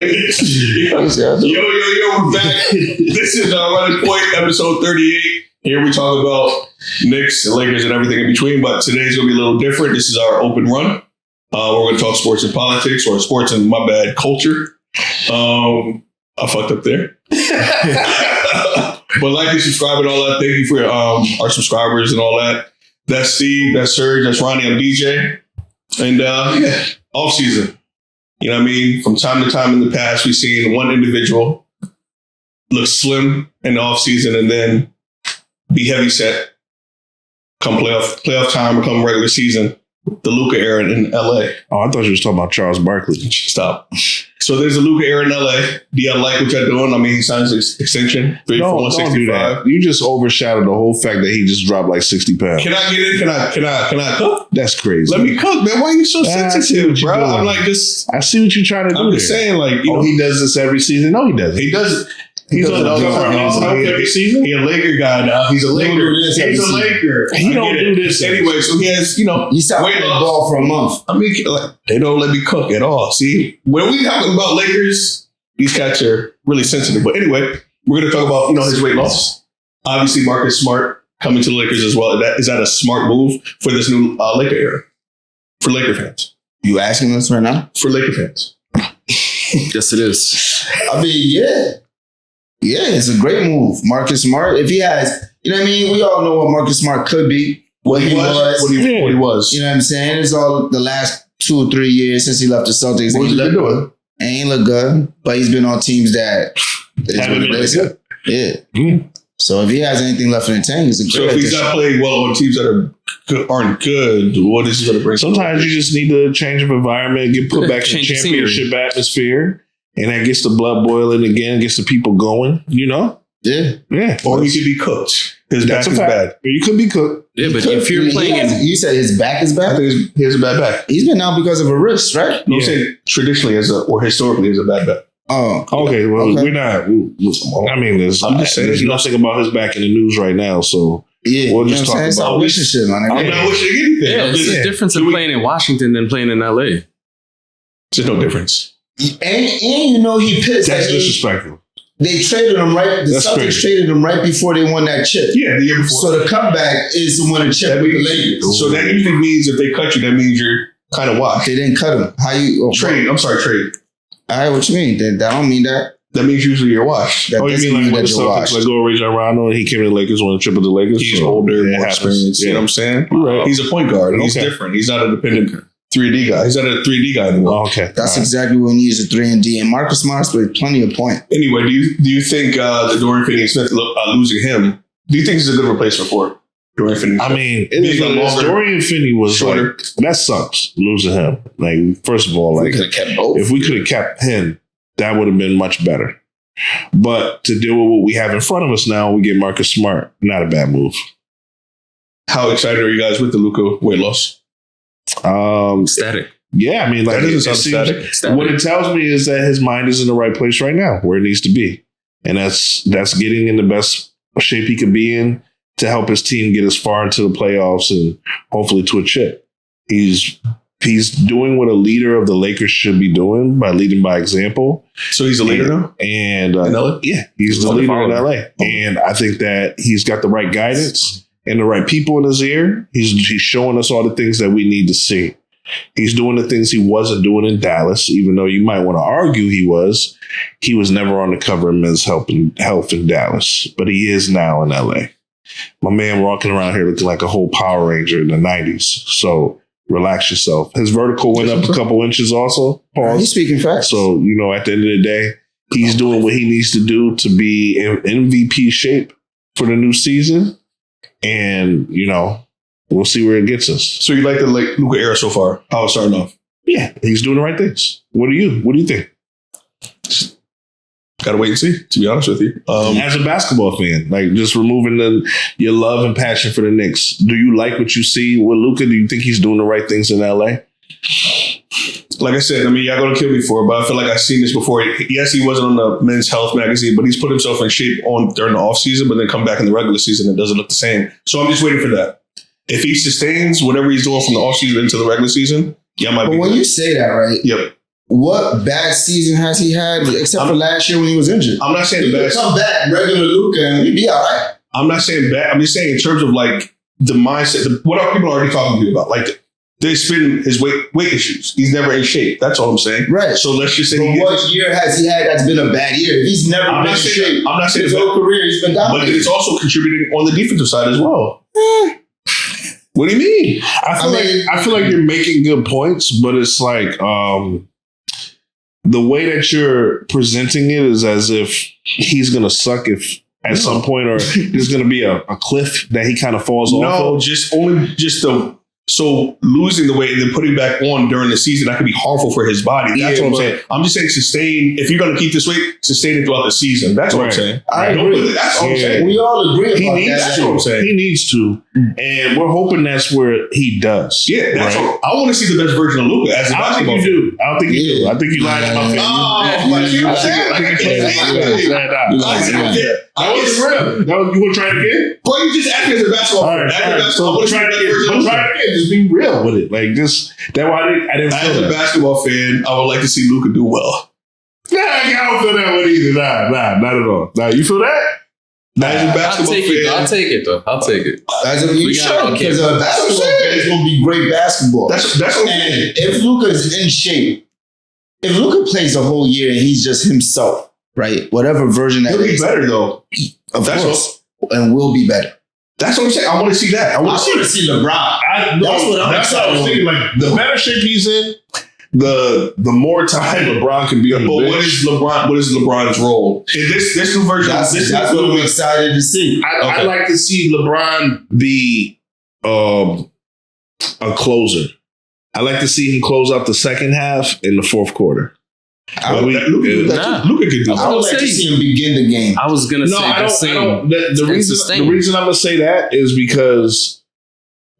Yo, we're back. This is Running Point, episode 38. Here we talk about Knicks and Lakers and everything in between, but today's going to be a little different. This is our open run. We're going to talk sports and politics, or sports and, my bad, culture. I fucked up there. But like and subscribe and all that. Thank you for our subscribers and all that. That's Steve, that's Serge, that's Ronnie, I'm DJ. And off season. You know what I mean? From time to time in the past, we've seen one individual look slim in the off season and then be heavy set come playoff time or come regular season. The Luka era in LA. Oh, I thought you were talking about Charles Barkley. Stop. So there's a Luka era in LA. Do y'all like what y'all doing? I mean, he signs his extension. Don't do that. You just overshadowed the whole fact that he just dropped like 60 pounds. Can I get in? Can I cook? That's crazy. Let me cook, man. Why are you so sensitive, bro? I'm like, just. I see what you're trying to do. I'm just saying, like, you know, he does this every season. No, he doesn't. He doesn't. He's on the cover every season. He's a Laker guy now. He's a Laker. He's a Laker. He don't do this anyway. So he has, you know, you stopped playing ball for a month. I mean, like, they don't let me cook at all. See, when we talking about Lakers, these cats are really sensitive. But anyway, we're going to talk about, you know, his weight loss. Obviously, Marcus Smart coming to the Lakers as well. Is that a smart move for this new Laker era for Laker fans? You asking us right now? For Laker fans. Yes, it is. I mean, yeah. Yeah, it's a great move. Marcus Smart, if he has, you know what I mean? We all know what Marcus Smart could be. What he was. You know what I'm saying? It's all the last 2 or 3 years since he left the Celtics. What he been doing? Ain't look good, but he's been on teams that haven't been really good. Yeah. Mm-hmm. So if he has anything left in the tank, it's a great So if he's not playing well on teams that aren't good, what is he going to bring? Sometimes you just need to change of environment, get put back in the championship atmosphere. And that gets the blood boiling again, gets the people going, you know? Yeah. Or he could be cooked. His back is bad. Or you could be cooked. Yeah, but if you're playing... You said his back is bad? I think he has a bad back. He's been out because of a wrist, right? No, I'm saying traditionally or historically as a bad back. Oh. Okay, well, we're not... I mean, there's nothing about his back in the news right now, so... Yeah, we'll just talk about this. I'm not wishing anything. Yeah, there's a difference in playing in Washington than playing in LA. There's no difference. And you know he pissed. That's disrespectful. They traded him right. The Celtics traded him right before they won that chip. Yeah, the year before. So the comeback is to win a chip with the Lakers. So that usually means if they cut you, that means you're kind of washed. They didn't cut him. How you trade? I'm sorry, trade. All right, what you mean? That don't mean that. That means usually you're washed. You mean like when the Celtics let go of Rajon Rondo and he came to the Lakers, won a chip with the Lakers? He's older, more experienced. You know what I'm saying? Right. He's a point guard. He's different. He's not a dependent 3D guy. He's not a 3D guy anymore. Oh, okay. That's exactly what he needs, a 3D. And Marcus Smart's played plenty of points. Anyway, do you think the Dorian Finney-Smith losing him, do you think he's a good replacement for Dorian Finney-Smith? I mean, Dorian Finney was shorter. That sucks, losing him. Like, first of all, like, if we could have kept him, that would have been much better. But to deal with what we have in front of us now, we get Marcus Smart. Not a bad move. How excited are you guys with the Luka weight loss? Static. Yeah, I mean, like, that doesn't sound static. What it tells me is that his mind is in the right place right now, where it needs to be, and that's getting in the best shape he could be in to help his team get as far into the playoffs and hopefully to a chip. He's doing what a leader of the Lakers should be doing by leading by example. So he's a leader now? And in LA? Yeah, he's the leader in LA. And I think that he's got the right guidance and the right people in his ear. He's showing us all the things that we need to see. He's doing the things he wasn't doing in Dallas, even though you might want to argue he was. He was never on the cover of Men's Health in Dallas, but he is now in LA. My man walking around here looking like a whole Power Ranger in the 90s. So relax yourself. His vertical went up a couple inches also. Pause. He's speaking facts. So, you know, at the end of the day, he's doing what he needs to do to be in MVP shape for the new season. And, you know, we'll see where it gets us. So you like the Luka era so far? How it's starting off? Yeah, he's doing the right things. What do you think? Gotta wait and see, to be honest with you. As a basketball fan, like just removing your love and passion for the Knicks, do you like what you see with Luka? Do you think he's doing the right things in LA? Like I said, I mean, y'all gonna kill me for it, but I feel like I've seen this before. Yes, he wasn't on the Men's Health magazine, but he's put himself in shape during the offseason, but then come back in the regular season and it doesn't look the same. So I'm just waiting for that. If he sustains whatever he's doing from the offseason into the regular season, yeah, might be. But when you say that, right? Yep. what bad season has he had except for last year when he was injured? I'm not saying he bad. Could come back regular Luka and he'd be all right. I'm not saying bad. I'm just saying in terms of like the mindset, what are people already talking to you about? Like there's been his weight issues. He's never in shape. That's all I'm saying. Right. So let's just say what year has he had that's been a bad year? If he's never been in shape. I'm not saying his whole career he's been dominating. But it's also contributing on the defensive side as well. What do you mean? I feel like you're making good points, but it's like the way that you're presenting it is as if he's gonna suck if at some point, or there's gonna be a cliff that he kind of falls off. No, so losing the weight and then putting back on during the season, that could be harmful for his body. That's what I'm saying. I'm just saying sustain. If you're going to keep this weight, sustain it throughout the season. That's what I'm saying. I agree. That's what I'm saying. We all agree about that. That's what I'm saying. He needs to. And we're hoping that's where he does. Yeah, that's right. I want to see the best version of Luka as a basketball player. I don't think you do. I think you lied to my face. I wasn't real. You want to try it again? Bro, you just asked me as a basketball player. Try it again. Just be real with it. Like just that. Why I didn't feel as that. a basketball fan, I would like to see Luka do well. Nah, I don't feel that one either. Nah, not at all. Nah, you feel that? As a basketball fan, I'll take it though. I'll take it. As a you should, because a basketball fan is going to be great basketball. That's what I'm saying. And if Luka is in shape, if Luka plays the whole year and he's just himself, right? Whatever version that he'll be better though. Of course, and will be better. That's what I'm saying. I want to see that. I want to see LeBron. That's what I was thinking. Like the better shape he's in, the more time LeBron can be on the bench. What is LeBron's role in this new version? That's what I'm excited to see. I'd like to see LeBron be a closer. I like to see him close out the second half in the fourth quarter. Luka could do that. I would like to see him begin the game. I was gonna say the same. The reason I'm gonna say that is because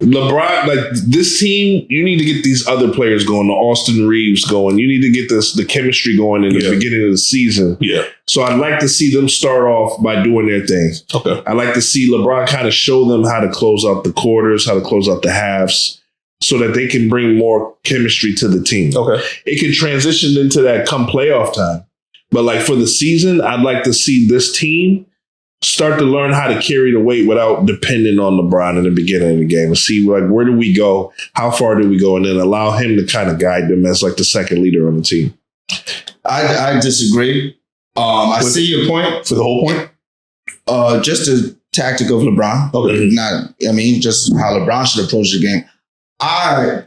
LeBron, like this team, you need to get these other players going, the Austin Reeves going. You need to get the chemistry going in the beginning of the season. Yeah. So I'd like to see them start off by doing their thing. Okay. I'd like to see LeBron kind of show them how to close out the quarters, how to close out the halves, so that they can bring more chemistry to the team. Okay. It can transition into that come playoff time. But like for the season, I'd like to see this team start to learn how to carry the weight without depending on LeBron in the beginning of the game and see like where do we go, how far do we go, and then allow him to kind of guide them as like the second leader on the team. I disagree. I see your point. For the whole point? Just the tactic of LeBron. Okay. Just how LeBron should approach the game. I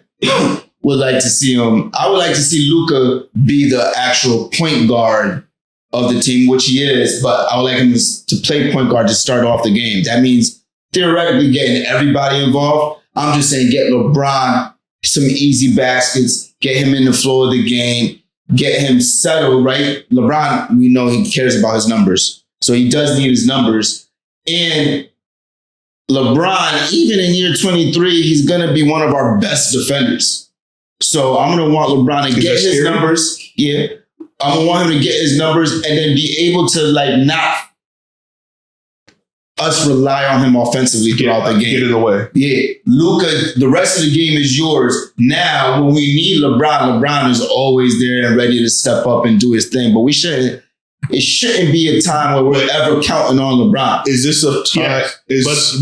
would like to see him. I would like to see Luka be the actual point guard of the team, which he is, but I would like him to play point guard to start off the game. That means theoretically getting everybody involved. I'm just saying get LeBron some easy baskets, get him in the flow of the game, get him settled, right? LeBron, we know he cares about his numbers. So he does need his numbers. And LeBron, even in year 23, he's going to be one of our best defenders. So I'm going to want LeBron to get his numbers. Yeah. I'm going to want him to get his numbers and then be able to like not us rely on him offensively throughout the game. Get it away. Yeah. Luka, the rest of the game is yours. Now, when we need LeBron is always there and ready to step up and do his thing. But it shouldn't be a time where we're ever counting on LeBron. Is this a time?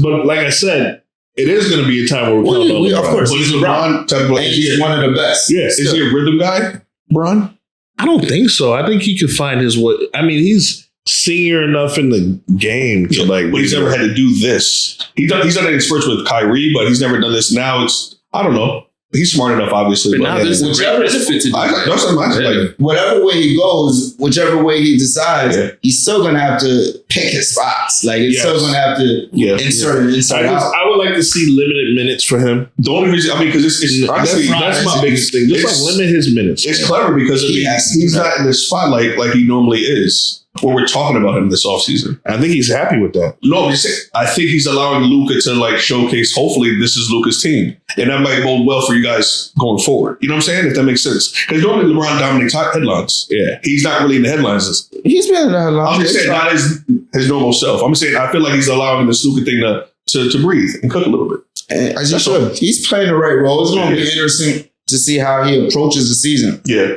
But like I said, it is going to be a time where we're counting on LeBron. Of course. But is LeBron type of and he's one of the best. Yeah. Is he a rhythm guy, Bron? I don't think so. I think he could find his way. I mean, he's senior enough in the game to but he's never had to do this. He's done it in spurts with Kyrie, but he's never done this. Now I don't know. He's smart enough, obviously. But now there's a great benefit to do that. Whatever way he goes, whichever way he decides, he's still going to have to pick his spots. Like, he's still going to have to insert out. I would like to see limited minutes for him. The only reason, because it's honestly, that's my biggest thing. Just limit his minutes. It's clever because he's not in the spotlight like he normally is. When we're talking about him this offseason. I think he's happy with that. No, I think he's allowing Luka to like showcase, hopefully this is Luka's team. And that might bode well for you guys going forward. You know what I'm saying? If that makes sense. Because normally LeBron dominates headlines. Yeah. He's not really in the headlines. He's been in the headlines. I'm just saying not his normal self. I'm saying I feel like he's allowing this Luka thing to breathe and cook a little bit. As you should. He's playing the right role. It's going to be interesting to see how he approaches the season. Yeah.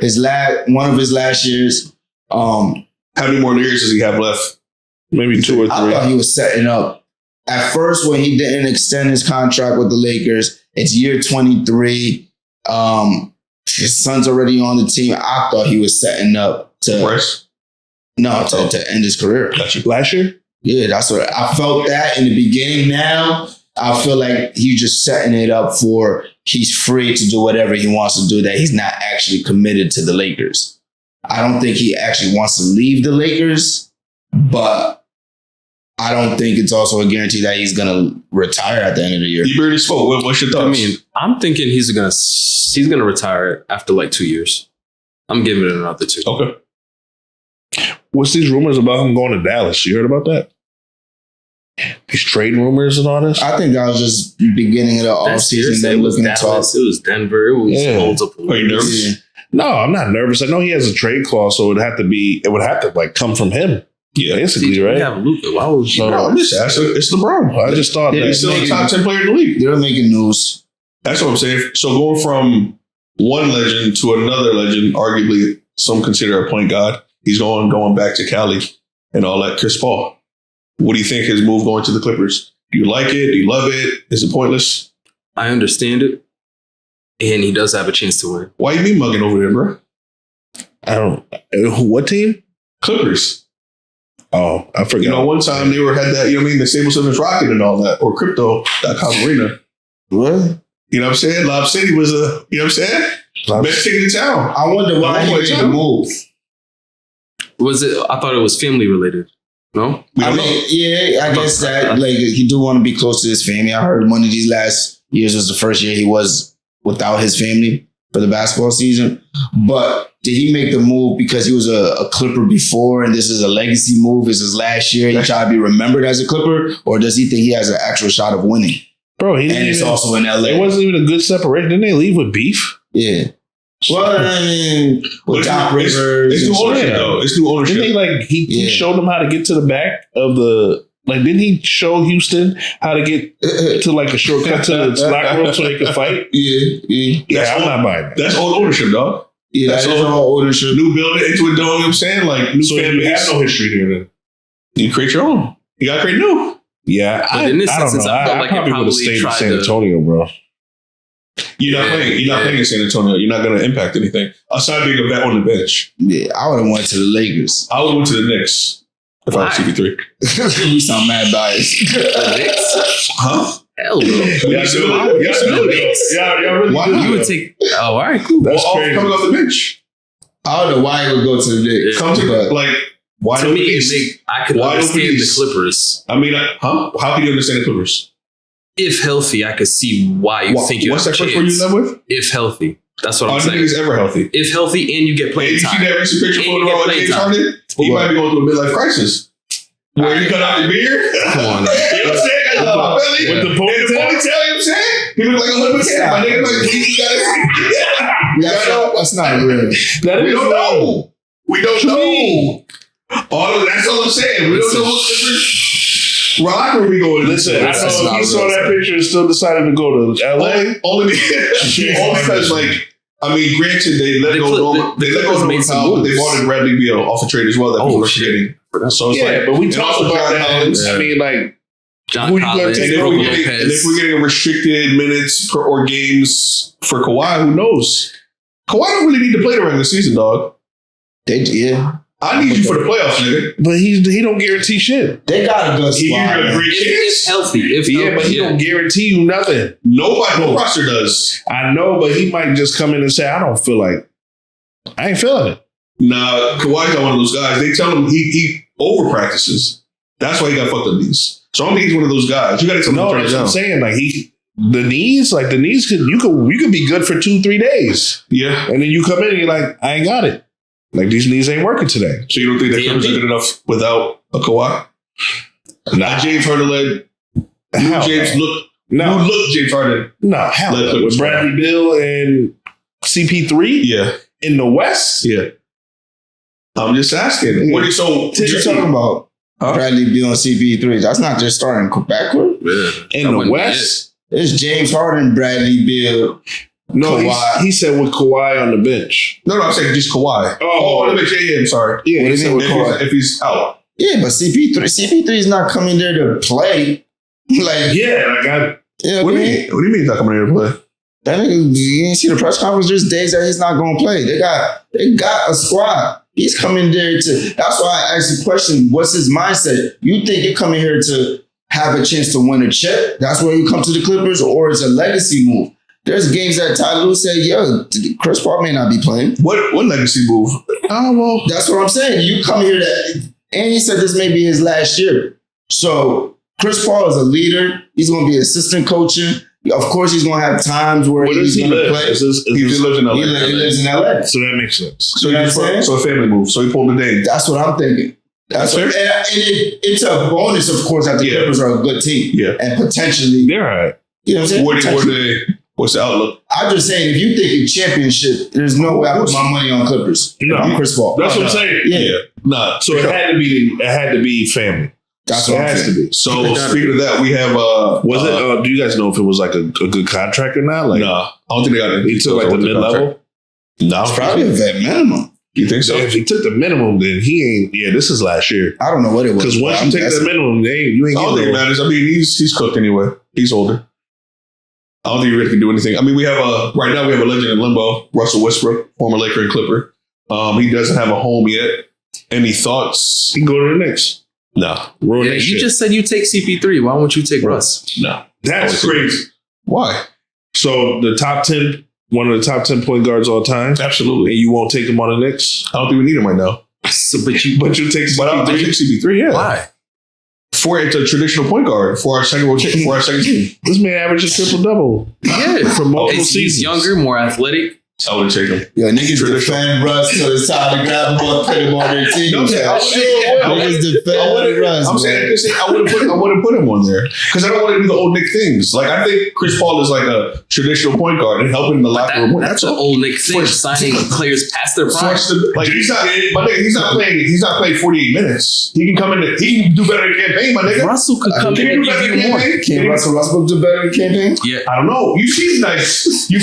One of his last years. How many more years does he have left? Maybe 2 or 3. I thought he was setting up. At first, when he didn't extend his contract with the Lakers, it's year 23. His son's already on the team. I thought he was setting up to end his career. Last year? Yeah, that's what I felt that in the beginning. Now I feel like he's just setting it up for he's free to do whatever he wants to do, that he's not actually committed to the Lakers. I don't think he actually wants to leave the Lakers, but I don't think it's also a guarantee that he's going to retire at the end of the year. You barely spoke. What's your thoughts? I mean, I'm thinking he's gonna retire after like 2 years. I'm giving it another 2. Okay. What's these rumors about him going to Dallas? You heard about that? These trade rumors and all this? I think that was just beginning of the offseason. They looking to talk. It was Denver. It was multiple. Are you nervous? Yeah. No, I'm not nervous. I know he has a trade clause, so it would have to like come from him. Yeah, basically, right? We have Luka. Why would you? No, I'm just asking. It's LeBron. I just thought that He's still a top 10 player in the league. They're making news. That's what I'm saying. So going from one legend to another legend, arguably some consider a point guard, he's going back to Cali and all that. Chris Paul. What do you think his move going to the Clippers? Do you like it? Do you love it? Is it pointless? I understand it, and he does have a chance to win. Why you mean mugging over there, bro? I don't. What team? Clippers. Oh, I forgot. You know, one time they had that, you know what I mean, the Stable Sevens Rocket and all that, or Crypto.com Arena. What? You know what I'm saying? Lob City was you know what I'm saying? Best ticket in town. I wonder why he made the move. Was it? I thought it was family related. No? I guess that like he do want to be close to his family. I heard one of these last years was the first year he was without his family for the basketball season. But did he make the move because he was a Clipper before and this is a legacy move? This is last year. He tried to be remembered as a Clipper, or does he think he has an actual shot of winning? Bro, it's also in LA. It wasn't even a good separation. Didn't they leave with beef? Yeah. Well, I mean, with Doc Rivers. It's new ownership, though. It's new ownership. Didn't they, he showed them how to get to the back of the, didn't he show Houston how to get to, a shortcut to the locker room so they could fight? Yeah. I'm not buying that. That's old ownership, dog. Yeah, that's all ownership. New building into a dome, you know what I'm saying? New so fan you base. have no history there, then. You create your own. You got to create new. Yeah, but in this I don't instance, know. I felt like probably would have stayed in San Antonio, bro. You're not playing in San Antonio. You're not going to impact anything aside being a vet on the bench. Yeah, I would have went to the Lakers. I would have went to the Knicks if I was CP3. You sound mad biased. The Knicks? Huh? Hell no. Why not? You would take. Oh, all right, cool. That's crazy. Coming off the bench. I don't know why he would go to the Knicks. Come to why to don't me, I could understand the Clippers. I mean, How can you understand the Clippers? If healthy, I could see why you think you What's have that a first word you chance. live with? If healthy. That's what I'm I don't saying. think he's ever healthy. If healthy and you get playing And you time. see that recent picture And photo you get of playing James time. Harden? He might be going through a midlife crisis. Where you cut out the beard? Come on. You know what I'm saying? Got the belly. With the ponytail? You know what I'm saying? He look like a hood potato. My nigga, That's not real. We don't know. We don't know. That's all I'm saying. We don't know what different locker room we going to. Listen, I know if he saw that picture and still decided to go to LA. Only because, granted, they let go of Norman Powell, but they bought in Bradley Beal off a trade as well that people are forgetting. So it's but we talked about John that. Collins. I mean, John who you gonna Collins, take And over if we're getting restricted minutes or games for Kawhi, who knows? Kawhi don't really need to play the regular season, dog. I need you for the playoffs, nigga. But he don't guarantee shit. They got a good He squad. give you a great If chance. healthy. But he don't guarantee you nothing. No roster does. I know, but he might just come in and say, I ain't feeling it. Nah, Kawhi's not one of those guys. They tell him he over practices. That's why he got fucked up knees. So I don't think he's one of those guys. You got to tell him to turn it that's what I'm down. saying. The knees you could be good for 2-3 days. Yeah. And then you come in and you're like, I ain't got it. These knees ain't working today. So you don't think the Clippers are good enough without a Kawhi? Nah, James Harden led. James Harden. No, hell no. With Bradley Beal and CP3 Yeah. in the West? Yeah. I'm just asking. What are you talking about? Bradley Beal and CP3. That's not just starting backcourt. In the West? It's James Harden, Bradley Beal, No, Kawhi. he said with Kawhi on the bench. No, I'm saying just Kawhi. Oh, let me say yeah, I'm sorry. Yeah, What he do you said mean with with Kawhi. If he's out. Yeah, but CP3 is not coming there to play. Like, Yeah, like you know What do I you mean? mean? What do you mean he's not coming here to play? That nigga, you ain't see the press conference. There's days that he's not gonna play. They got a squad. He's coming there to. That's why I asked the question. What's his mindset? You think you're coming here to have a chance to win a chip? That's why you come to the Clippers, or it's a legacy move? There's games that Ty Lue said, "Yo, Chris Paul may not be playing." What legacy move? Oh well. That's what I'm saying. You come here and he said this may be his last year. So Chris Paul is a leader. He's going to be assistant coaching. Of course, he's going to have times where he's going to play. He lives in LA. He lives in LA. So that makes sense. So, so a family move. So he pulled the Dame. That's what I'm thinking. That's fair. and it's a bonus, of course, that the Clippers are a good team. Yeah. And potentially, They're all right. you know what I'm saying? What's the outlook? I'm just saying, if you think a championship, there's no way I put my money on Clippers. No. I'm Chris Paul. That's what I'm saying. Yeah. Nah. So it had to be family. That's It what I'm has to saying. be. So speaking of that, we have Was it? Do you guys know if it was like a good contract or not? Like, nah. I don't think they got it. he took like the mid level. No, It's probably a vet minimum. You think so? If he took the minimum, then he ain't. Yeah, this is last year. I don't know what it was. Because once you take the minimum, you ain't I don't think getting it matters. I mean, he's cooked anyway. He's older. I don't think he really can do anything. I mean, right now we have a legend in limbo, Russell Westbrook, former Laker and Clipper. He doesn't have a home yet. Any thoughts? He can go to the Knicks. No. Ruin Yeah, that you shit. just said you take CP3. Why won't you take Russ? No. That's crazy. Why? So the top 10, one of the top 10 point guards all time, Absolutely. and you won't take him on the Knicks? I don't think we need him right now. So, but you take But I'll take CP3. CP3, yeah. why? It's a traditional point guard for our second rotation, for our second team. This man averages triple double. Yeah, For multiple he's seasons. younger, more athletic. I would take him. Yo, niggas Traditional. defend Russ till it's time to grab him and put him on their team. No, I'm saying, I Niggas defend Russ, I'm saying, man. I wouldn't put him on there because I don't want to do the old Nick things. Like I think Chris Paul is like a traditional point guard and helping the locker room. That's an old Nick thing. For- Signing players past their prime. Like he's not, my nigga. He's not playing 48 minutes. He can come in. He can do better in campaign, my nigga. Russell could come in and give you more. Can Russell Westbrook do better in campaign? Yeah, I don't know. You've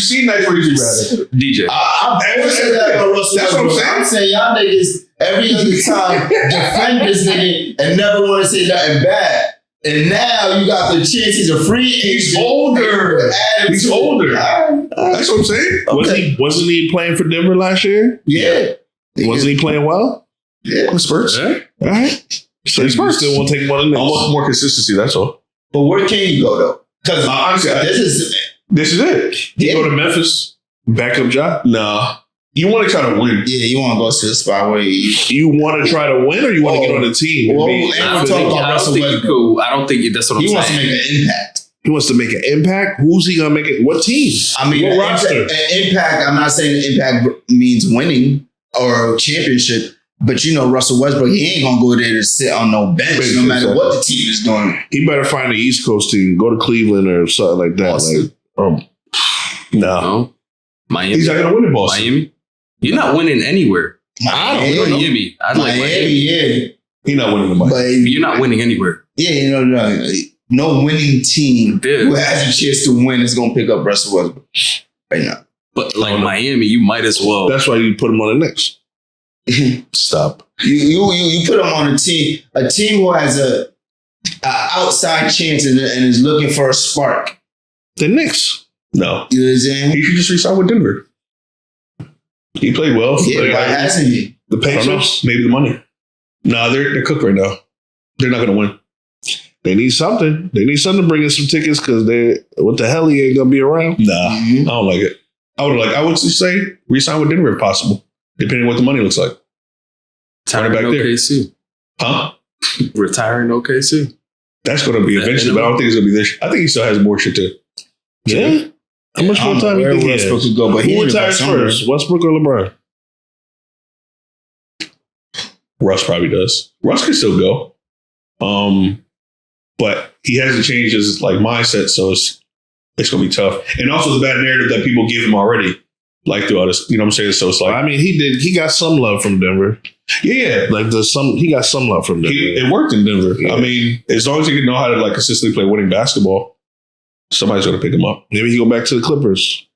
seen nights where he's rather. DJ. I never said that about Russell That's what I'm Westbrook. saying. I'm saying y'all niggas every other time defend this nigga and never want to say nothing bad. And now you got the chance. He's a free agent. He's older. He's older. That's what I'm saying. Wasn't he playing for Denver last year? Yeah. Wasn't he playing well? Yeah. Spurs. All right. So you Spurs. still won't take him on the I Knicks? want more consistency. That's all. But where can you go though? Because Honestly, this is it. You go to Memphis, backup job. Nah. You want to try to win. yeah, you want to go to the spot where You want to try to win, or you want to get on the team? and Well, be- and I we're don't talking think, about I don't Russell think you Westbrook. could. I don't think that's what He I'm wants to saying. make an impact. He wants to make an impact. Who's he gonna make it? What team? I mean, What an roster? impact. I'm not saying impact means winning or championship, but you know, Russell Westbrook, he ain't gonna go there to sit on no bench, no matter what the team is doing. He better find the East Coast team. Go to Cleveland or something like that. Boston. Like, No. No, Miami. He's not going to win in Boston. Miami. You're not winning anywhere. Miami, I like Miami. yeah, He's not winning in Miami. but You're not winning anywhere. yeah, no winning team Yeah. who has a chance to win is gonna pick up Russell Westbrook right now. But like Miami, you might as well. that's why you put him on the Knicks. Stop. You put him on a team who has a outside chance and is looking for a spark. The Knicks. No. You know what I'm saying? He should just resign with Denver. He played well. Yeah, why hasn't he? The Pacers? Maybe the money. Nah, they're cooked right now. They're not going to win. They need something. They need something to bring in some tickets because what the hell, he ain't gonna be around. Nah, Mhm. I don't like it. I would just say resign with Denver if possible, depending on what the money looks like. Retiring back there. OKC. Huh? Retiring OKC. That's going to be eventually, but I don't think it's going to be this. I think he still has more shit to. Yeah. How much I more don't know time you where think he Westbrook has? could go, but he Who need to go retires somewhere. first, Westbrook or LeBron? Russ probably does. Russ can still go. But he hasn't changed his mindset, so it's going to be tough. And also the bad narrative that people give him already, throughout this, you know what I'm saying? So it's I mean, he got some love from Denver. yeah. He got some love from Denver. It worked in Denver. Yeah. I mean, as long as he can know how to consistently play winning basketball, somebody's going to pick him up. Maybe he go back to the Clippers.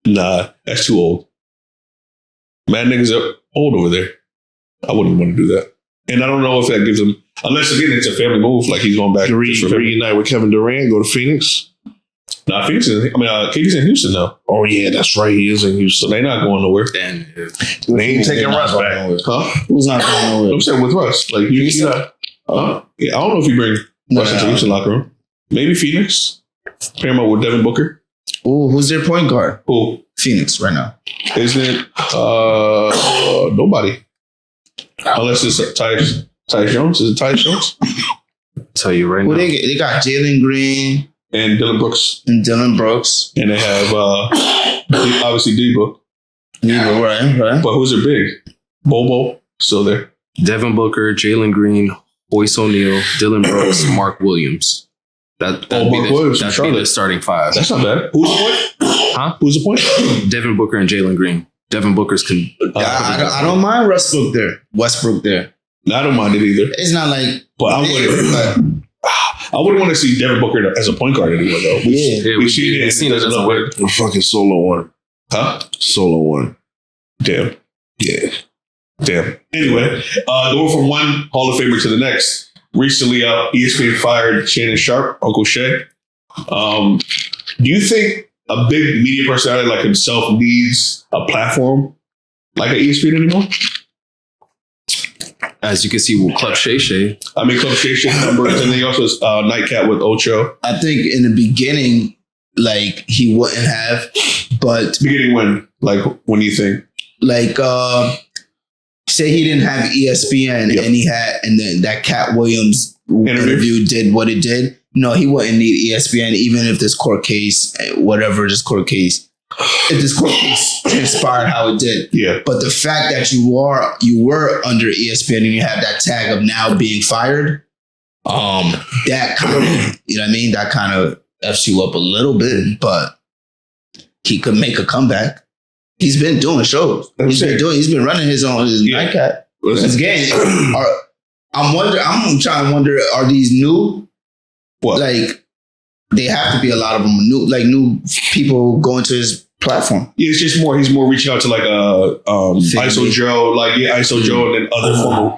Nah, that's too old. Mad niggas are old over there. I wouldn't want to do that. And I don't know if that gives him, unless again it's a family move, like he's going back to reunite with Kevin Durant, go to Phoenix. Nah, Phoenix is, KD's in Houston now. Oh yeah, that's right. He is in Houston. So they're not going nowhere. Damn. They ain't taking Russ back. Huh? Who's not going nowhere? I'm saying with Russ. Like you not, yeah, I don't know if you bring Russ into Houston locker room. Maybe Phoenix. Pair him up with Devin Booker. Oh, who's their point guard? Who? Phoenix right now. Isn't it nobody? Unless it's Tyus Jones. Is it Tyus Jones? Tell you right now. They got Jalen Green and Dylan Brooks. And they have obviously D-Book. Right. But who's their big? Bobo still there. Devin Booker, Jalen Green, Royce O'Neal, Dylan Brooks, Mark Williams. That'd be the starting five. That's not bad. Who's the point? Huh? Who's the point? Devin Booker and Jalen Green. Devin Booker's I don't mind Westbrook there. I don't mind it either. It's not like, but I wouldn't want to see Devin Booker as a point guard anymore though. We've seen it. It doesn't work. A fucking solo one. Huh? Solo one. Damn. Yeah. Damn. Anyway, going from one Hall of Famer to the next. Recently, ESPN fired Shannon Sharpe, Uncle Shay. Do you think a big media personality like himself needs a platform like an ESPN anymore? As you can see with Club Shay Shay. Club Shay Shay numbers, and then he also has Nightcap with Ocho. I think in the beginning, like he wouldn't have, but beginning when? Like when do you think? Like say he didn't have ESPN and then that Cat Williams interview did what it did. No, he wouldn't need ESPN, even if this court case, if this court case transpired how it did. Yeah. But the fact that you were under ESPN and you have that tag of now being fired, that kind of, you know what I mean? That kind of F's you up a little bit, but he could make a comeback. He's been doing shows. He's been running his Nightcap. His game. I'm trying to wonder, are these new? What? Like, they have to be a lot of them new people going to his platform. Yeah, it's just more. He's more reaching out to like ISO Joe, ISO Joe, and then other former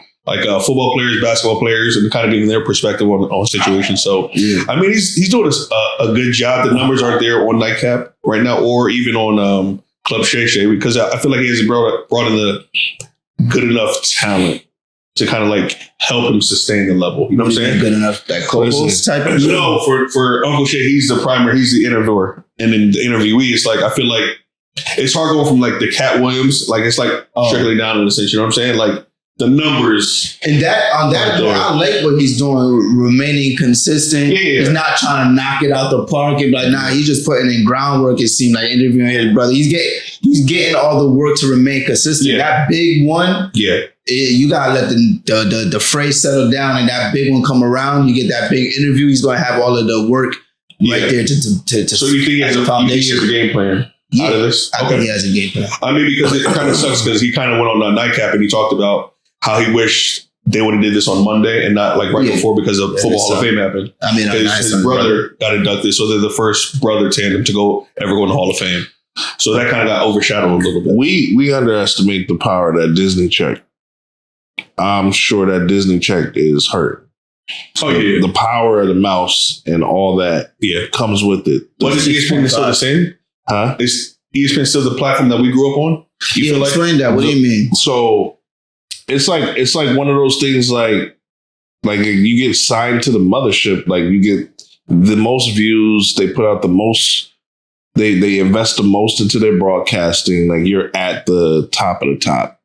football players, basketball players, and kind of giving their perspective on situations. So, I mean, he's doing a good job. The numbers aren't there on Nightcap right now, or even on Club Shay Shay, because I feel like he hasn't brought in the good enough talent to kind of like help him sustain the level. You know what I'm saying? Good enough, that co-host type of thing? No, for Uncle Shay, he's the primer, he's the interviewer. And then the interviewee, it's like, I feel like it's hard going from like the Cat Williams, like it's like trickling down in a sense, you know what I'm saying? Like the numbers. And on that though, I like what he's doing, remaining consistent. Yeah. He's not trying to knock it out the park and be like, nah, he's just putting in groundwork. It seemed like interviewing his brother. He's getting all the work to remain consistent. Yeah. That big one, you gotta let the phrase settle down and that big one come around. You get that big interview, he's gonna have all of the work right there to So you think he has a foundation? He has a game plan out of this? I think he has a game plan. I mean, because it kind of sucks because he kind of went on Nightcap and he talked about how he wished they would have did this on Monday and not like before because of Football Hall of Fame happened. I mean, his brother got inducted, so they're the first brother tandem to ever go in the Hall of Fame. So that kind of got overshadowed a little bit. We underestimate the power of that Disney check. I'm sure that Disney check is hurt. Oh yeah, the power of the mouse and all that comes with it. But is ESPN still the same? Huh? Is ESPN still the platform that we grew up on? You feel explain that. What do you mean? So it's like one of those things like you get signed to the mothership, like you get the most views, they put out the most, they invest the most into their broadcasting, like you're at the top of the top.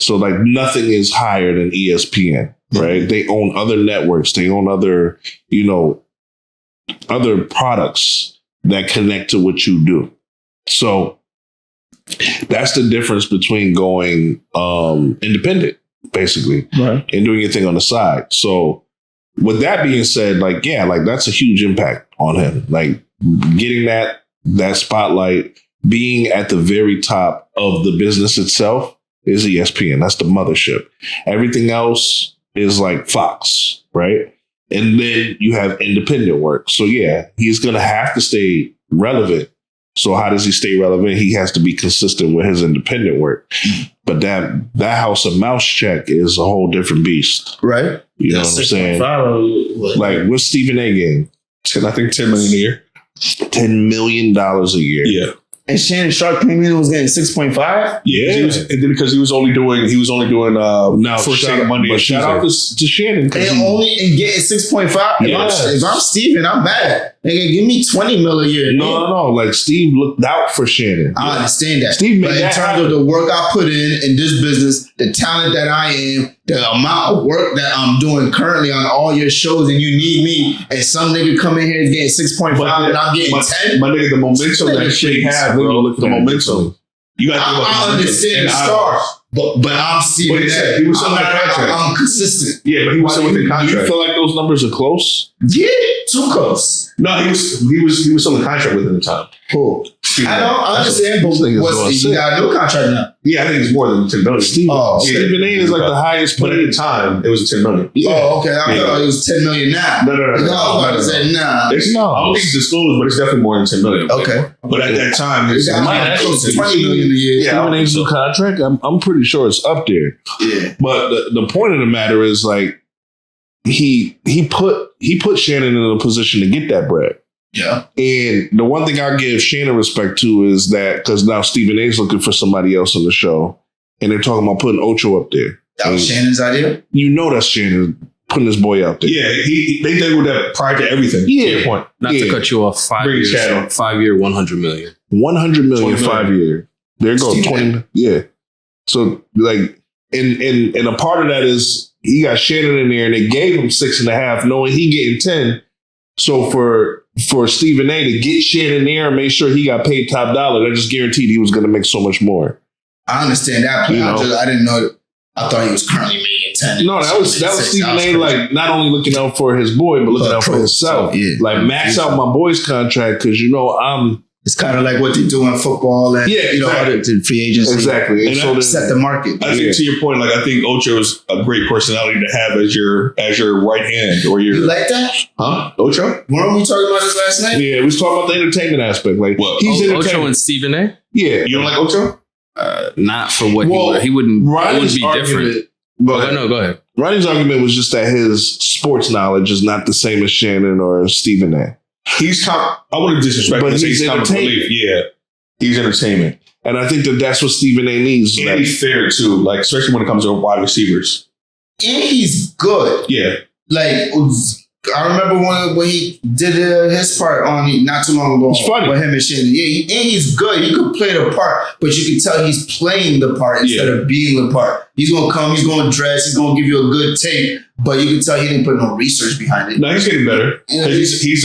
So like nothing is higher than ESPN, right? Mm-hmm. They own other networks, they own other, other products that connect to what you do. So that's the difference between going independent, basically, right, and doing your thing on the side. So with that being said, that's a huge impact on him. Like getting that spotlight, being at the very top of the business itself is ESPN. That's the mothership. Everything else is like Fox, right? And then you have independent work. So yeah, he's going to have to stay relevant So how does he stay relevant? He has to be consistent with his independent work. But that House of Mouse check is a whole different beast. Right. You know what I'm saying? Like, what's Stephen A. getting? I think $10 million a year. $10 million a year. Yeah. And Shannon Sharpe came in and was getting 6.5. Yeah, because he was only doing now first shout thing out, Monday. But shout out to Shannon. And getting 6.5. If I'm Steven, I'm mad. Nigga, give me 20 mil a year. No. Like Steve looked out for Shannon. I understand that. Steve made but that in terms of the work I put in this business, the talent that I am, the amount of work that I'm doing currently on all your shows, and you need me, and some nigga come in here and getting 6.5 and I'm getting 10. My nigga, the momentum that shit had, bro. The momentum. You got to I understand the stars. But I'm Steven. He was still in the contract. I'm consistent. Yeah, but he was still within contract. Do you feel like those numbers are close? Yeah, too close. No, he was still in contract within the time. Cool. I don't understand, but he got a new contract now. Yeah, I think it's more than $10 million. Stephen A. is like the highest but paid. at the time, it was $10 million. Yeah. Oh, okay. I thought it was $10 million now. No. I was about to say nah. I don't think it's disclosed, but it's definitely more than $10 million. Okay. But at that time, it's close to $20 million a year. Yeah, Stephen A.'s new contract. I'm pretty sure it's up there. Yeah. But the point of the matter is, like, he put Shannon in a position to get that bread. Yeah. And the one thing I give Shannon respect to is that because now Stephen A's looking for somebody else on the show, and they're talking about putting Ocho up there. That was Shannon's idea? You know that's Shannon putting his boy out there. Yeah, they did with that prior to everything. Yeah. To your point. Not to cut you off, 5 years. 5 year, $100 million. 100 million 5 year. There goes 20. Yeah. So like, and a part of that is he got Shannon in there and they gave him 6.5, knowing he getting 10. So for Stephen A to get Shannon there and make sure he got paid top dollar, that just guaranteed he was going to make so much more. I understand that. But I didn't know. I thought he was currently making 10. No, that was Stephen A. Like not only looking out for his boy, but looking out for himself. Yeah. Like max out my boy's contract because It's kind of like what they do in football and the free agency. Exactly. And so set the market. I think to your point, like I think Ocho is a great personality to have as your right hand or your. You like that? Huh? Ocho? Weren't we talking about this last night? Yeah, we was talking about the entertainment aspect. Like he's Ocho and Stephen A. Yeah, you don't like Ocho? Not for what he wouldn't. It would be different. Go ahead. Ronnie's argument was just that his sports knowledge is not the same as Shannon or Stephen A. I wouldn't disrespect him, but he's entertainment. Yeah, he's entertainment, and I think that's what Stephen A. needs. And he's fair too, like especially when it comes to wide receivers. And he's good. Yeah, like I remember when he did his part on not too long ago. It's funny with him and Shannon. Yeah, and he's good. He could play the part, but you can tell he's playing the part instead of being the part. He's gonna come. He's gonna dress. He's gonna give you a good take. But you can tell he didn't put no research behind it. No, he's getting better. Yeah. He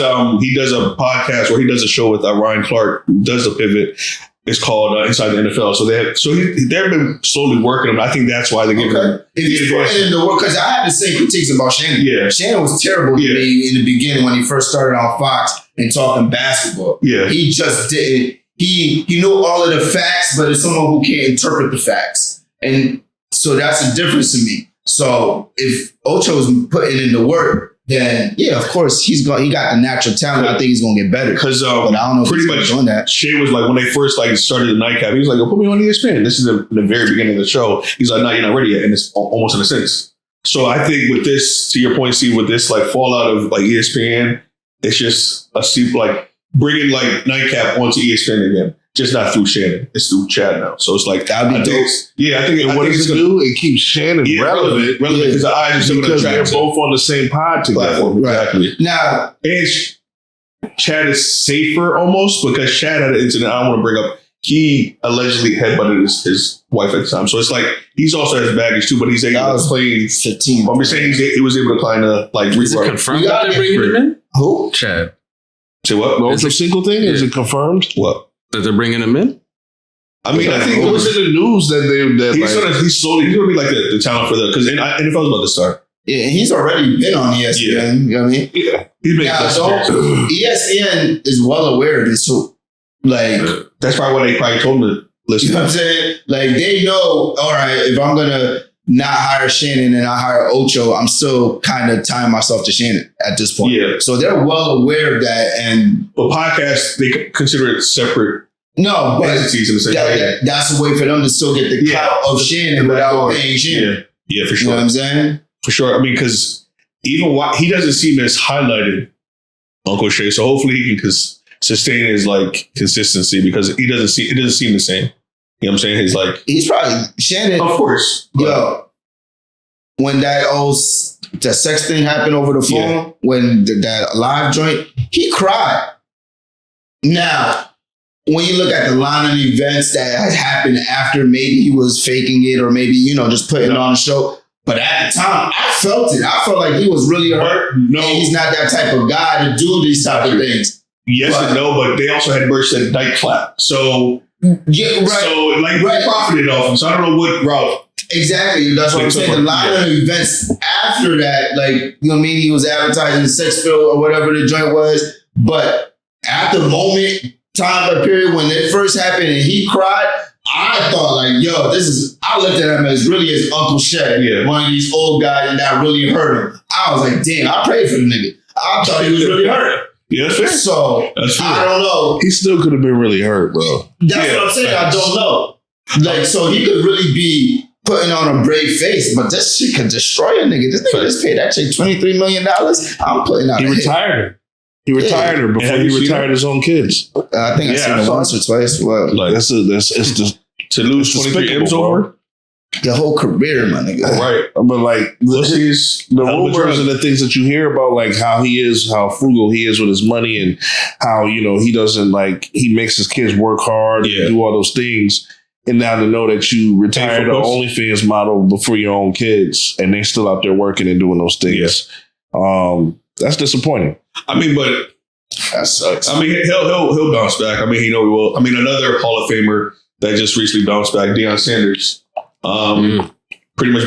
does a podcast where he does a show with Ryan Clark, who does the pivot. It's called Inside the NFL. So they've been slowly working him. I think that's why they're giving him. If he's putting in the work, because I had the same critiques about Shannon. Yeah, Shannon was terrible to me in the beginning when he first started on Fox and talking basketball. Yeah, he just didn't. He knew all of the facts, but it's someone who can't interpret the facts, and so that's the difference to me. So if Ocho's putting in the work, then of course he got the natural talent. I think he's gonna get better. Because but I don't know if pretty he's much doing that. Shay was like when they first started the nightcap, he was like, "Put me on ESPN." This is in the very beginning of the show. He's like, "No, you're not ready yet," and it's almost in a sense. So I think with this, to your point, Steve, with this fallout of ESPN, it's just bringing nightcap onto ESPN again. Just not through Shannon. It's through Chad now. So it's like that'd be dope. Yeah, I think. And what does it do? It keeps Shannon relevant because the eyes are still because they're both on the same pod together. Exactly. Now, and Chad is safer almost because Chad had an incident. I don't want to bring up. He allegedly headbutted his wife at the time, so it's like he's also has baggage too. But he's able to play 15. I'm just saying he was able to kind of Is it confirmed that they're bringing him in? Who? Chad. Say what? Is it single thing? Is it confirmed? What? That they're bringing him in? I mean, I think it was in the news that he's gonna be like the talent for because NFL's about to start. Yeah, and he's already been on ESPN. Yeah. You know what I mean? Yeah, he's been. ESPN is well aware of this too. That's probably why they probably told him to listen. You know what I'm saying? Like they know. All right, if I'm gonna not hire Shannon and I hire Ocho, I'm still kind of tying myself to Shannon at this point. Yeah. So they're well aware of that. But podcasts, they consider it separate. No, but entities in the same way. that's a way for them to still get the clout of Shannon without paying Shannon. Yeah, for sure. You know what I'm saying? For sure. I mean, because even he doesn't seem as highlighted, Uncle Shay. So hopefully he can sustain his like consistency because it doesn't seem the same. You know what I'm saying? He's probably Shannon. Of course. Yo, when that sex thing happened over the phone, when that live joint, he cried. Now, when you look at the line of events that has happened after, maybe he was faking it or maybe, just putting it on a show. But at the time, I felt it. I felt like he was really hurt. No, he's not that type of guy to do these type of things. Yes and no, but they also had merch that night clap. So, yeah, right. So, they profited off him. So I don't know what route. Exactly. That's what I'm saying. The line of events after that, he was advertising the sex pill or whatever the joint was. But at the moment, time period when it first happened and he cried, I thought I looked at him as really as Uncle Shay, one of these old guys that really hurt him. I was like, damn, I prayed for the nigga. I thought he was really hurt. Yeah, that's fair. So I don't know. He still could have been really hurt, bro. That's what I'm saying. I don't know. So he could really be putting on a brave face, but this shit could destroy a nigga. This nigga just paid that chick $23 million. I'm putting out. He retired her. He retired her before he retired his own kids. I think I've seen it once or twice. Well, to lose 23 M's over the whole career, my nigga. Right. But the rumors and the things that you hear about, how frugal he is with his money and how, he doesn't he makes his kids work hard and do all those things. And now to know that you retired the OnlyFans model before your own kids and they're still out there working and doing those things. That's disappointing. I mean, but that sucks. I mean, he'll bounce back. I mean, he will. I mean, another Hall of Famer that just recently bounced back, Deion Sanders, pretty much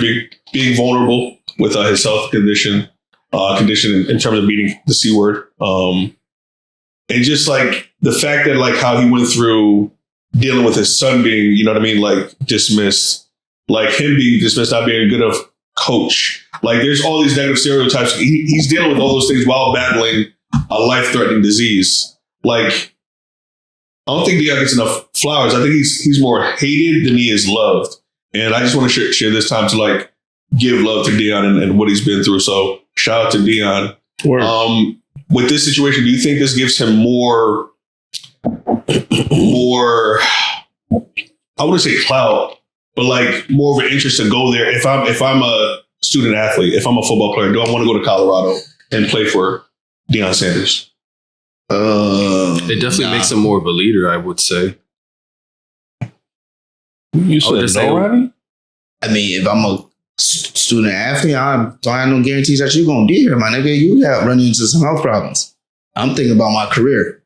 being vulnerable with his health condition in terms of beating the C word, and just the fact that how he went through dealing with his son being, dismissed, him being dismissed, not being a good enough coach. There's all these negative stereotypes. He's dealing with all those things while battling a life-threatening disease. I don't think Deion gets enough flowers. I think he's more hated than he is loved. And I just want to share this time to give love to Deion and what he's been through. So shout out to Deion. With this situation, do you think this gives him more, I wouldn't say clout, but more of an interest to go there? If I'm a student athlete, if I'm a football player, do I want to go to Colorado and play for Deion Sanders? It definitely makes him more of a leader, I would say. You said no, Ronnie? I mean, if I'm a student athlete, I don't have no guarantees that you're going to be here, my nigga. You got running into some health problems. I'm thinking about my career.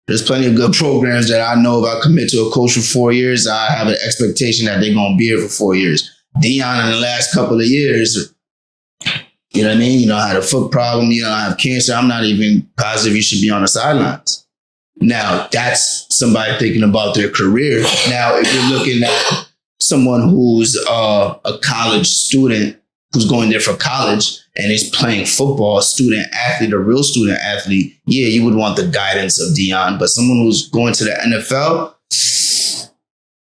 There's plenty of good programs that I know if I commit to a coach for 4 years, I have an expectation that they're going to be here for 4 years. Deion in the last couple of years, you know what I mean? I had a foot problem. I have cancer. I'm not even positive you should be on the sidelines. Now, that's somebody thinking about their career. Now, if you're looking at someone who's a college student who's going there for college and is playing football, student athlete, a real student athlete, you would want the guidance of Deion. But someone who's going to the NFL,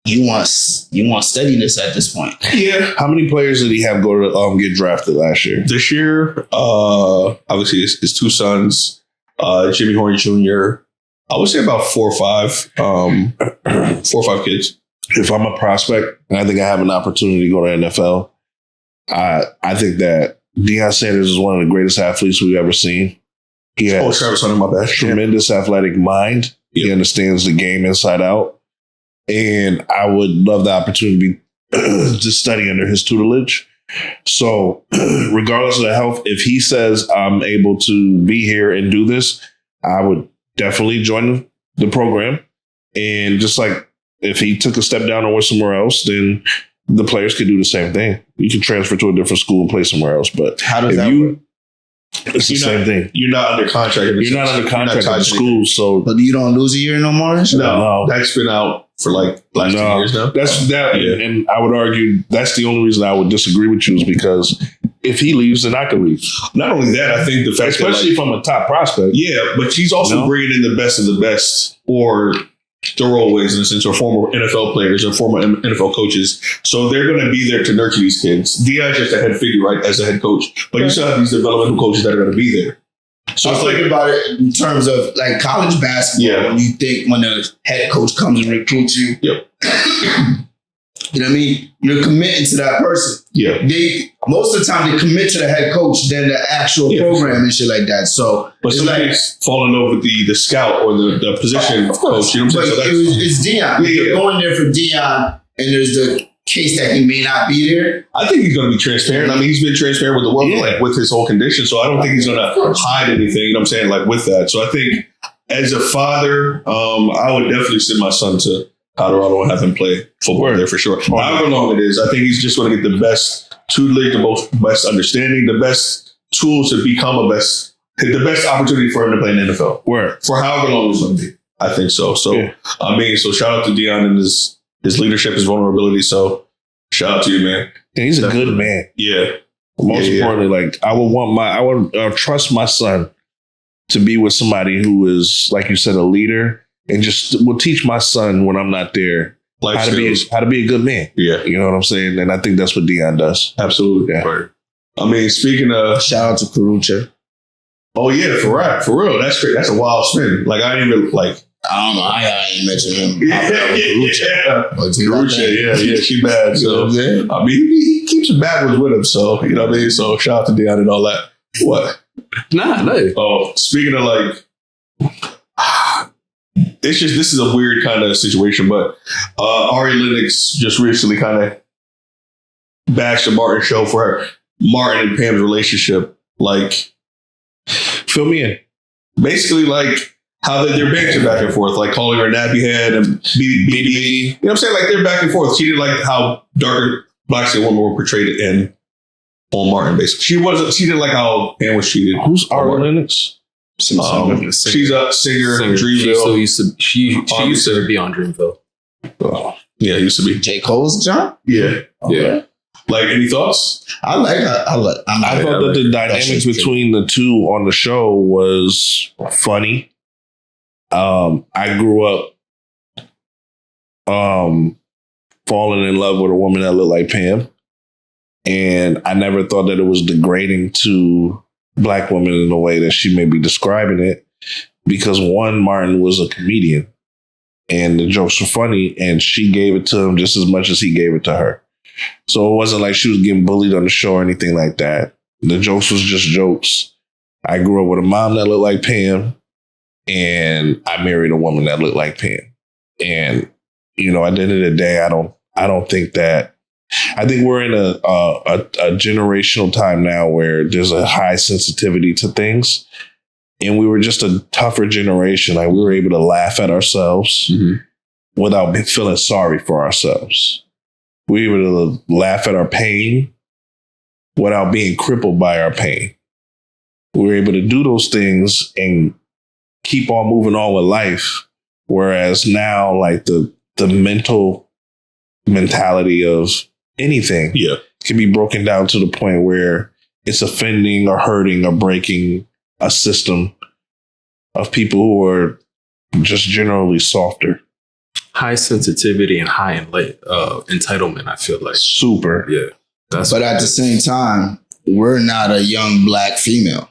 you want steadiness at this point. Yeah. How many players did he have go to get drafted last year? This year, obviously his two sons, Jimmy Horn Jr., I would say about 4 or 5 kids. If I'm a prospect and I think I have an opportunity to go to NFL, I think that Deion Sanders is one of the greatest athletes we've ever seen. He has Travis Hunter, my bad. Tremendous athletic mind. Yep. He understands the game inside out. And I would love the opportunity to study under his tutelage. So regardless of the health, if he says I'm able to be here and do this, I would definitely join the program. And just if he took a step down or went somewhere else, then the players could do the same thing. You can transfer to a different school and play somewhere else. But how does that work? It's the same thing. You're not under contract. You're not under contract at the school. So, but you don't lose a year no more? No, that's been out for like last 2 years now. That's that, and I would argue that's the only reason I would disagree with you is because if he leaves, then I can leave. Not only that, I think the fact especially if I'm a top prospect. Yeah, but she's also bringing in the best of the best, or throwaways in a sense, or former NFL players or former NFL coaches. So they're going to be there to nurture these kids. Deion's just a head figure, right, as a head coach, but you still have these developmental coaches that are going to be there. So I was thinking about it in terms of like college basketball. Yeah. When you think when the head coach comes and recruits you, Yep. You know what I mean? You're committing to that person. Yeah. They most of the time they commit to the head coach than the actual program and shit like that. So but it's like fall in love with the scout or the position coach. You know what I'm saying? So it's Deion. You're going there for Deion, and there's the case that he may not be there. I think he's going to be transparent. I mean, he's been transparent with the world, like with his whole condition. So I don't think he's going to hide anything. You know what I'm saying? Like with that. So I think as a father, I would definitely send my son to Colorado and have him play football there for sure. However long it is, I think he's just going to get the best tutelage, the best understanding, the best tools to become the best opportunity for him to play in the NFL. For however long it's going to be. I think so. So, I mean, so shout out to Deion and his leadership, his vulnerability. So shout out to you, man. Yeah, he's a good man. Yeah. Most importantly, like I would trust my son to be with somebody who is, like you said, a leader, and just will teach my son when I'm not there how to be a good man. Yeah. You know what I'm saying? And I think that's what Deion does. Absolutely. Yeah. Right. I mean, speaking of, shout out to Karucha. Oh yeah, for real. That's great. That's a wild spin. Like I didn't even like. I don't know. I ain't mentioned him. Karucha, yeah, she bad. So I mean, he keeps it backwards with him. So you know what I mean. So shout out to Deion and all that. What? Nah, no. Oh, speaking of like, it's just this is a weird kind of situation. But Ari Lennox just recently kind of bashed the Martin show for her Martin and Pam's relationship. Like, fill me in. Basically, like. How they're banter back and forth, like calling her nappy head and BDB. You know what I'm saying? Like they're back and forth. She didn't like how darker black women were portrayed on Martin, basically. She didn't like how Pam was treated. Who's Ari Lennox? She's a singer in Dreamville. She used to be on Dreamville. Oh, yeah, it used to be. J. Cole's John? Yeah. Yeah. Like, any thoughts? I like her. I thought that the dynamics between the two on the show was funny. I grew up falling in love with a woman that looked like Pam. And I never thought that it was degrading to black women in the way that she may be describing it. Because one, Martin was a comedian and the jokes were funny, and she gave it to him just as much as he gave it to her. So it wasn't like she was getting bullied on the show or anything like that. The jokes was just jokes. I grew up with a mom that looked like Pam. And I married a woman that looked like Pam. And, you know, at the end of the day, I don't think that. I think we're in a generational time now where there's a high sensitivity to things. And we were just a tougher generation. Like we were able to laugh at ourselves without feeling sorry for ourselves. We were able to laugh at our pain without being crippled by our pain. We were able to do those things and keep on moving on with life. Whereas now, like the mental mentality of anything can be broken down to the point where it's offending or hurting or breaking a system of people who are just generally softer. High sensitivity and high entitlement, I feel like. Super. Yeah. But at the same time, we're not a young black female.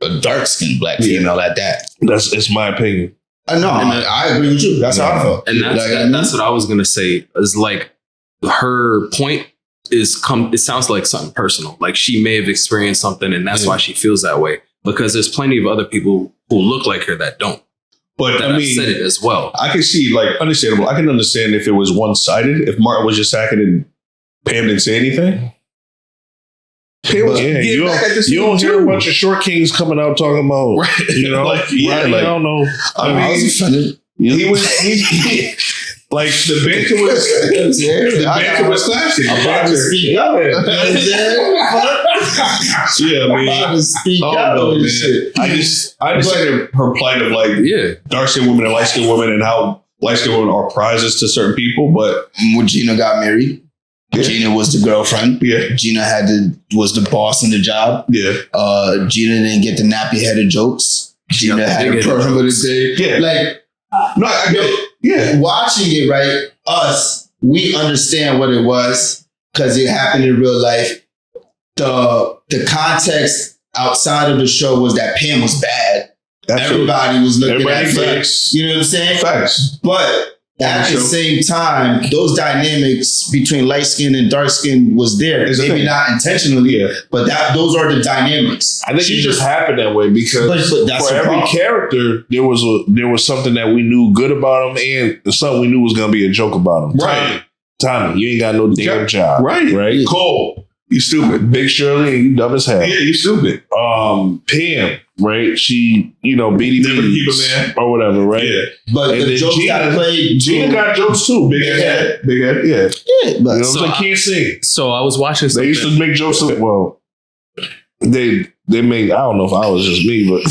A dark-skinned black female at that. It's my opinion. No, I agree with you. That's how I feel. And that's what I was gonna say. Is like her point is it sounds like something personal. Like she may have experienced something, and that's why she feels that way. Because there's plenty of other people who look like her that don't. But I mean, said it as well. I can see, like, understandable. I can understand if it was one-sided. If Martin was just hacking and Pam didn't say anything. You don't hear a bunch of short kings coming out talking about, you know, I don't know. I mean, he was like the banter was classic. I'm about to speak up. Yeah, I mean, I'm about to speak up. I just said her plight of like dark skinned women and light skinned women, and how light skinned women are prizes to certain people, but when Gina got married, Gina was the girlfriend. Yeah. Gina was the boss in the job. Yeah. Gina didn't get the nappy headed jokes. Gina had a perm of the day. Yeah. Like, no, I get it. Yeah. Watching it, right? We understand what it was because it happened in real life. The context outside of the show was that Pam was bad. Everybody was looking at facts. You know what I'm saying? Facts. But at the same time, those dynamics between light skin and dark skin was there. Maybe not intentionally, but those are the dynamics. I think it just happened that way because for every character, there was something that we knew good about him and something we knew was going to be a joke about him. Right. Tommy, you ain't got no damn job. Right. Cole, you stupid. Big Shirley, you dumb as hell. Yeah, you stupid. Pam, right? She, beady never keep a man or whatever, right? Yeah. But and the jokes got played. Gina got jokes too. Big head, yeah. Yeah, but I can't sing. So I was watching something. They used to make jokes. They made. I don't know if I was just me, but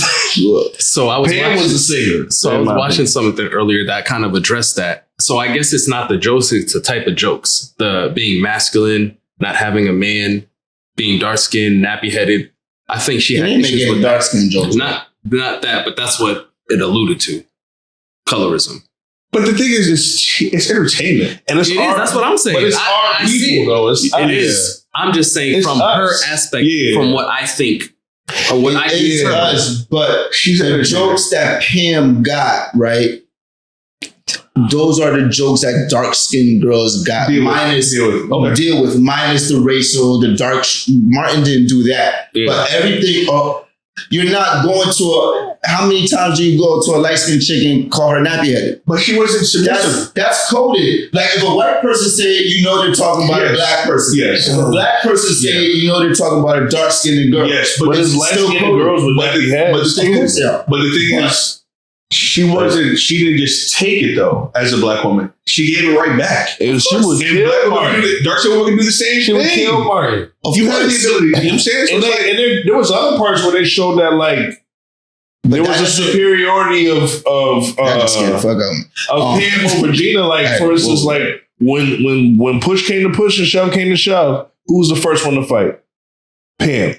so I was. Pam was a singer. So I was watching something earlier that kind of addressed that. So I guess it's not the jokes; it's the type of jokes. The being masculine, not having a man, being dark skinned, nappy headed. I think she had issues with dark skin jokes. Not that, but that's what it alluded to. Colorism. But the thing is, it's entertainment, and it's art. That's what I'm saying. But it's our people, though. It is. I'm just saying from her aspect, from what I think, or what I interpret. But the jokes that Pam got, right? Those are the jokes that dark skinned girls got. Deal with minus the racial, the dark. Martin didn't do that, but everything. You're not going to how many times do you go to a light skinned chick and call her nappy headed? But she wasn't submissive. That's coded. Like if a white person say it, you know they're talking about a black person. Yes. If a black person say it, you know they're talking about a dark skinned girl. Yes, but it's light skinned girls with nappy heads. But the thing is, she didn't just take it though as a black woman. She gave it right back. She was dark skinned women can do the same thing. She would kill Martin. You have the ability. You know what I'm saying? So and there was other parts where they showed that there was a superiority of Pam over Gina. Like for instance, when push came to push and shove came to shove, who was the first one to fight? Pam.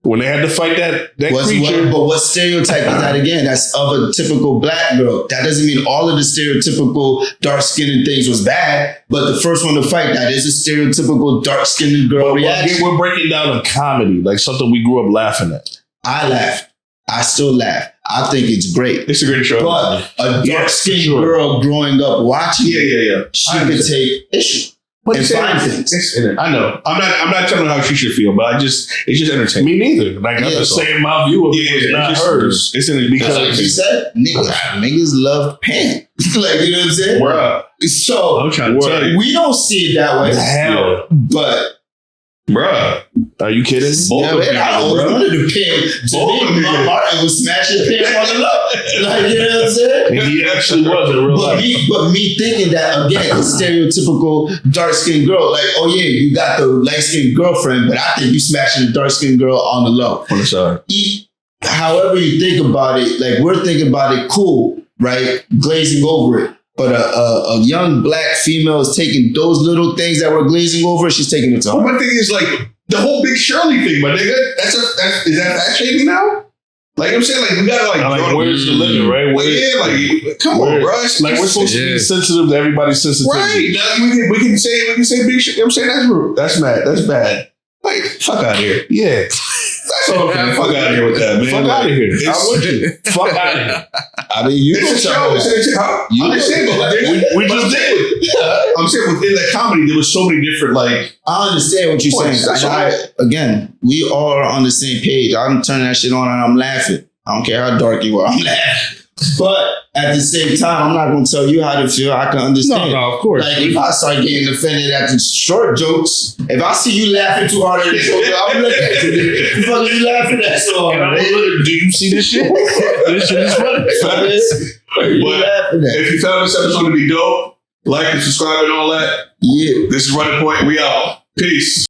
When they had to fight that creature. But what stereotype is that again? That's of a typical black girl. That doesn't mean all of the stereotypical dark-skinned things was bad, but the first one to fight, that is a stereotypical dark-skinned girl reaction. We're breaking down a comedy, like something we grew up laughing at. I laugh. I still laugh. I think it's great. It's a great show. But a dark-skinned girl growing up watching she could take issue. But find things. I know. I'm not telling her how she should feel, but it's just entertaining. Me neither. Like I'm just saying my view of it was not hers. It's because like you said, niggas love Pam. Like you know what I'm saying? Bruh. So I'm trying to tell you. We don't see it that way. Hell. But bruh. Are you kidding? I always wanted to Pam. To me, Martin was smashing Pam on the low. Like, you know what I'm saying? And he actually was in real life. But me thinking that, again, stereotypical dark-skinned girl, like, oh yeah, you got the light-skinned girlfriend, but I think you smashing the dark-skinned girl on the low. On the side. However you think about it, like, we're thinking about it cool, right? Glazing over it. But a young black female is taking those little things that we're glazing over, she's taking it to heart. But my thing is, like, the whole Big Shirley thing, my nigga, is that fat shaming now? Like I'm saying, like we gotta where's the limit, right? Come on, bro. Like we're supposed to be sensitive to everybody's sensitivity. Right. Now we can say big shit. You know what I'm saying? That's rude. That's mad. That's bad. Like, fuck out of here. Yeah. That's all, man. Fuck out of here with that, man. Fuck out of here. I'm with you. Fuck out of here. I mean, you it's a show. I'm just saying, we just did. I'm saying within that comedy, there was so many different, like. I understand what you're saying. Again, we all are on the same page. I'm turning that shit on and I'm laughing. I don't care how dark you are. I'm laughing. But at the same time, I'm not going to tell you how to feel. I can understand. No, of course. Like, if I start getting offended at the short jokes, if I see you laughing too hard at the joke, I'm looking at you. The fuck are you laughing at so hard? Do you see this shit? This shit is funny. But if you found this episode to be dope, like and subscribe and all that. Yeah. This is Running Point. We out. Peace.